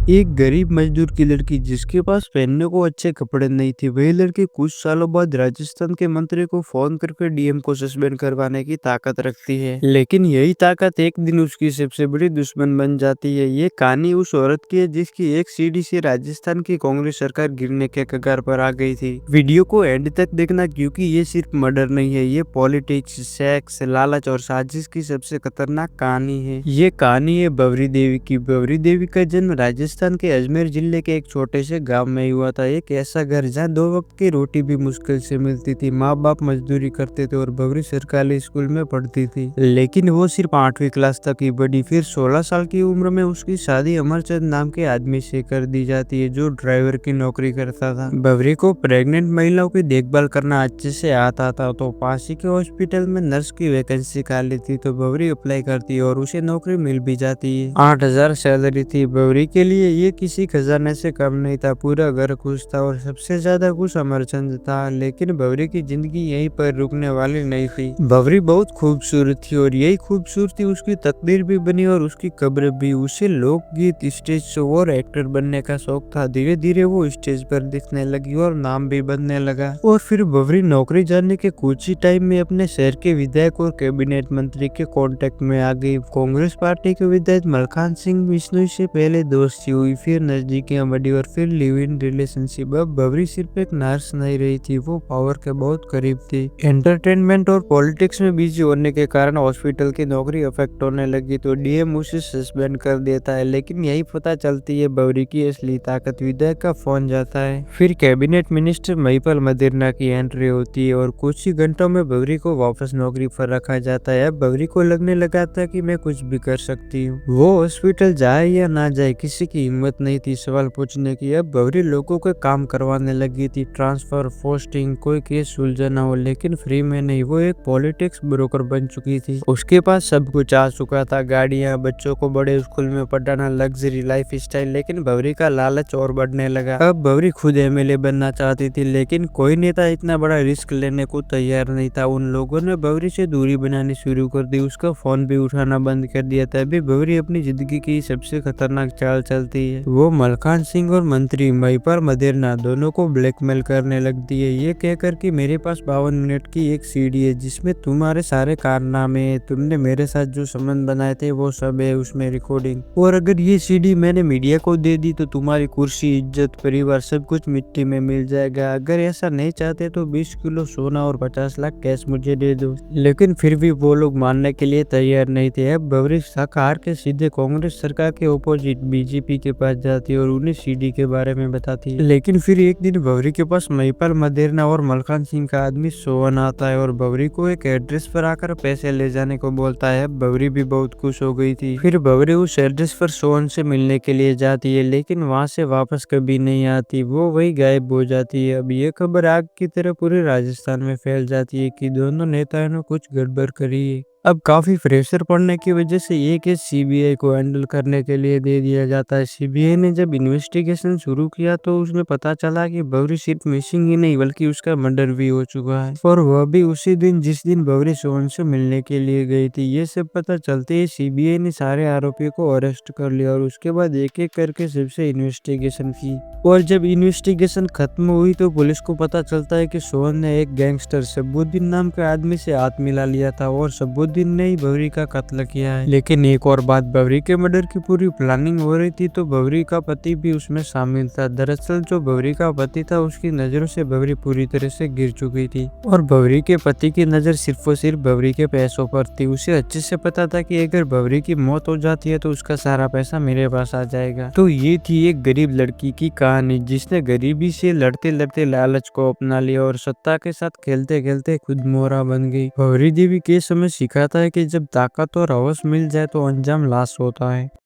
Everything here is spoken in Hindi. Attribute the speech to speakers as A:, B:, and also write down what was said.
A: एक गरीब मजदूर की लड़की जिसके पास पहनने को अच्छे कपड़े नहीं थे, वही लड़की कुछ सालों बाद राजस्थान के मंत्री को फोन करके डीएम को सस्पेंड करवाने की ताकत रखती है। लेकिन यही ताकत एक दिन उसकी सबसे बड़ी दुश्मन बन जाती है। ये कहानी उस औरत की है जिसकी एक सीढ़ी से राजस्थान की कांग्रेस सरकार गिरने के कगार पर आ गई थी। वीडियो को एंड तक देखना, क्योंकि ये सिर्फ मर्डर नहीं है, ये पॉलिटिक्स, सेक्स, लालच और साजिश की सबसे खतरनाक कहानी है। ये कहानी है बवरी देवी की। बवरी देवी का जन्म राजस्थान के अजमेर जिले के एक छोटे से गांव में हुआ था। एक ऐसा घर जहां 2 वक्त की रोटी भी मुश्किल से मिलती थी। माँ बाप मजदूरी करते थे और बवरी सरकारी स्कूल में पढ़ती थी, लेकिन वो सिर्फ 8वीं क्लास तक ही बढ़ी। फिर 16 साल की उम्र में उसकी शादी अमरचंद नाम के आदमी से कर दी जाती है, जो ड्राइवर की नौकरी करता था। बवरी को प्रेग्नेंट महिलाओं की देखभाल करना अच्छे से आता था, तो पास ही के हॉस्पिटल में नर्स की वैकेंसी खाली थी, तो बवरी अप्लाई करती है और उसे नौकरी मिल भी जाती है। 8,000 सैलरी थी। बवरी के लिए ये किसी खजाने से कम नहीं था। पूरा घर खुश था और सबसे ज्यादा खुश अमरचंद था। लेकिन बवरी की जिंदगी यहीं पर रुकने वाली नहीं थी। बवरी बहुत खूबसूरत थी और यही खूबसूरती उसकी तकदीर भी बनी और उसकी कब्र भी। उसे लोकगीत, स्टेज शो और एक्टर बनने का शौक था। धीरे धीरे वो स्टेज पर दिखने लगी और नाम भी बनने लगा। और फिर बवरी नौकरी जाने के कुछ ही टाइम में अपने शहर के विधायक और कैबिनेट मंत्री के कांटेक्ट में आ गई। कांग्रेस पार्टी के विधायक मलखान सिंह बिश्नोई से पहले दोस्ती हुई, फिर नजदीकियां बढ़ी और फिर लिव इन रिलेशनशिप। अब बवरी सिर्फ एक नर्स नहीं रही थी, वो पावर के बहुत करीब थी। एंटरटेनमेंट और पॉलिटिक्स में बिजी होने के कारण हॉस्पिटल की नौकरी अफेक्ट होने लगी, तो डीएम उसे सस्पेंड कर देता है। लेकिन यही पता चलती है बवरी की असली ताकत। विधायक का फोन जाता है, फिर कैबिनेट मिनिस्टर महिपाल मदेरणा की एंट्री होती है और कुछ ही घंटों में बवरी को वापस नौकरी पर रखा जाता है। अब बवरी को लगने लगा था कि मैं कुछ भी कर सकती हूँ। वो हॉस्पिटल जाए या ना जाए, किसी की हिम्मत नहीं थी सवाल पूछने की। अब बवरी लोगों के काम करवाने लगी थी, ट्रांसफर, पोस्टिंग, कोई केस सुलझाना हो, लेकिन फ्री में नहीं। वो एक पॉलिटिक्स ब्रोकर बन चुकी थी। उसके पास सब कुछ आ चुका था, गाड़ियां, बच्चों को बड़े स्कूल में पढ़ाना, लग्जरी लाइफ स्टाइल। लेकिन बवरी का लालच और बढ़ने लगा। अब बवरी खुद एमएलए बनना चाहती थी, लेकिन कोई नेता इतना बड़ा रिस्क लेने को तैयार नहीं था। उन लोगों ने बवरी से दूरी बनानी शुरू कर दी, उसका फोन भी उठाना बंद कर दिया था। अभी बवरी अपनी जिंदगी की सबसे खतरनाक चाल चलती है। वो मलखान सिंह और मंत्री महिपाल मदेरणा दोनों को ब्लैकमेल करने लगती है, ये कहकर कि मेरे पास 52 मिनट की एक सीडी है जिसमें तुम्हारे सारे कारनामे, तुमने मेरे साथ जो संबंध बनाए थे वो सब है उसमें रिकॉर्डिंग। और अगर ये सीडी मैंने मीडिया को दे दी तो तुम्हारी कुर्सी, इज्जत, परिवार सब कुछ मिट्टी में मिल जाएगा। अगर ऐसा नहीं चाहते तो 20 किलो सोना और 50 लाख कैश मुझे दे दो। लेकिन फिर भी वो लोग मानने के लिए तैयार नहीं थे। अब बवरी शक हार के सीधे कांग्रेस सरकार के ओपोजिट बीजेपी के पास जाती है और उन्हें सीडी के बारे में बताती है। लेकिन फिर एक दिन बवरी के पास महिपाल मदेरणा और मलखान सिंह का आदमी सोहन आता है और बवरी को एक एड्रेस पर आकर पैसे ले जाने को बोलता है। बवरी भी बहुत खुश हो गई थी। फिर बवरी उस एड्रेस पर सोहन से मिलने के लिए जाती है, लेकिन वहां से वापस कभी नहीं आती। वो वही गायब हो जाती है। अब ये खबर आग की तरह पूरे राजस्थान में फैल जाती है कि दोनों नेताओं ने कुछ गड़बड़ करी है। अब काफी प्रेशर पड़ने की वजह से ये केस सीबीआई को हैंडल करने के लिए दे दिया जाता है। सीबीआई ने जब इन्वेस्टिगेशन शुरू किया तो उसमें पता चला कि बवरी सिर्फ मिसिंग ही नहीं बल्कि उसका मर्डर भी हो चुका है, और वह भी उसी दिन जिस दिन बवरी सोहन से मिलने के लिए गई थी। ये सब पता चलते ही सीबीआई ने सारे आरोपियों को अरेस्ट कर लिया और उसके बाद एक एक करके सबसे इन्वेस्टिगेशन की। और जब इन्वेस्टिगेशन खत्म हुई तो पुलिस को पता चलता है कि सोहन ने एक गैंगस्टर सबुद्दीन नाम के आदमी से हाथ मिला लिया था और सबुद्दीन ने ही बवरी का कत्ल किया है। लेकिन एक और बात, बवरी के मर्डर की पूरी प्लानिंग हो रही थी तो बवरी का पति भी उसमें शामिल था। दरअसल जो बवरी का पति था उसकी नजरों से बवरी पूरी तरह से गिर चुकी थी और बवरी के पति की नजर सिर्फ और सिर्फ बवरी के पैसों पर थी। उसे अच्छे से पता था कि अगर बवरी की मौत हो जाती है तो उसका सारा पैसा मेरे पास आ जाएगा। तो ये थी एक गरीब लड़की की कहानी जिसने गरीबी से लड़ते लड़ते लालच को अपना लिया और सत्ता के साथ खेलते खेलते खुद मोहरा बन गई। बवरी देवी के समय सिखाता है कि जब ताकत और हवस मिल जाए तो अंजाम लाश होता है।